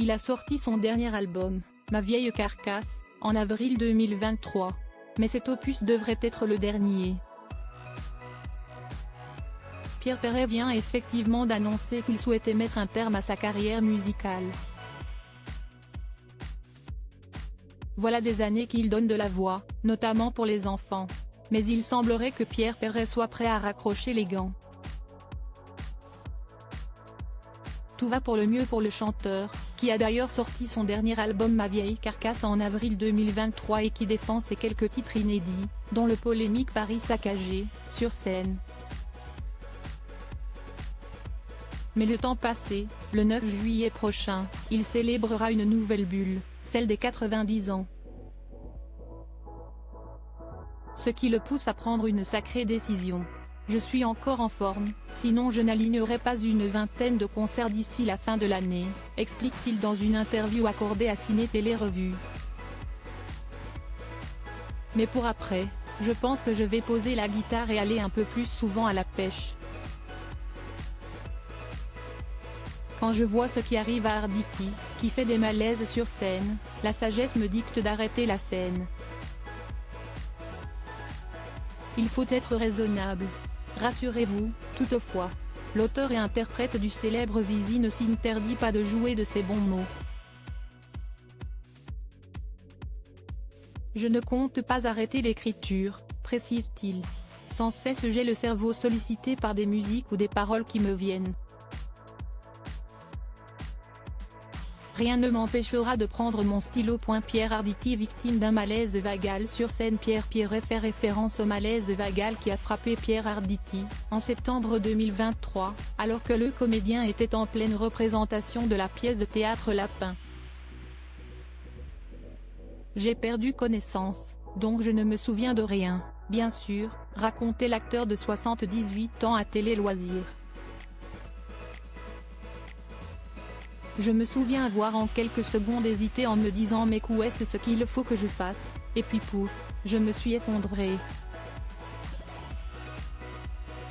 Il a sorti son dernier album, Ma vieille carcasse, en avril 2023. Mais cet opus devrait être le dernier. Pierre Perret vient effectivement d'annoncer qu'il souhaitait mettre un terme à sa carrière musicale. Voilà des années qu'il donne de la voix, notamment pour les enfants. Mais il semblerait que Pierre Perret soit prêt à raccrocher les gants. Tout va pour le mieux pour le chanteur, qui a d'ailleurs sorti son dernier album Ma vieille carcasse en avril 2023 et qui défend ses quelques titres inédits, dont le polémique Paris saccagé, sur scène. Mais le temps passé, le 9 juillet prochain, il célébrera une nouvelle bulle, celle des 90 ans. Ce qui le pousse à prendre une sacrée décision. Je suis encore en forme, sinon je n'alignerai pas une vingtaine de concerts d'ici la fin de l'année, explique-t-il dans une interview accordée à Ciné Télé Revue. Mais pour après, je pense que je vais poser la guitare et aller un peu plus souvent à la pêche. Quand je vois ce qui arrive à Arditi, qui fait des malaises sur scène, la sagesse me dicte d'arrêter la scène. Il faut être raisonnable. Rassurez-vous, toutefois, l'auteur et interprète du célèbre Zizi ne s'interdit pas de jouer de ses bons mots. Je ne compte pas arrêter l'écriture, précise-t-il. Sans cesse j'ai le cerveau sollicité par des musiques ou des paroles qui me viennent. Rien ne m'empêchera de prendre mon stylo. Pierre Arditi victime d'un malaise vagal sur scène. Pierre Perret fait référence au malaise vagal qui a frappé Pierre Arditi, en septembre 2023, alors que le comédien était en pleine représentation de la pièce de théâtre Lapin. J'ai perdu connaissance, donc je ne me souviens de rien, bien sûr, racontait l'acteur de 78 ans à Télé Loisirs. Je me souviens avoir en quelques secondes hésité en me disant mais qu'est-ce ce qu'il faut que je fasse, et puis pouf, je me suis effondré.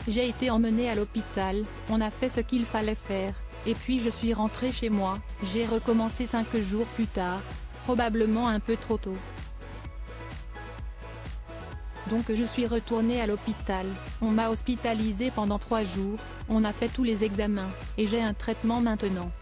J'ai été emmené à l'hôpital, on a fait ce qu'il fallait faire, et puis je suis rentré chez moi, j'ai recommencé 5 jours plus tard, probablement un peu trop tôt. Donc je suis retourné à l'hôpital, on m'a hospitalisé pendant 3 jours, on a fait tous les examens, et j'ai un traitement maintenant.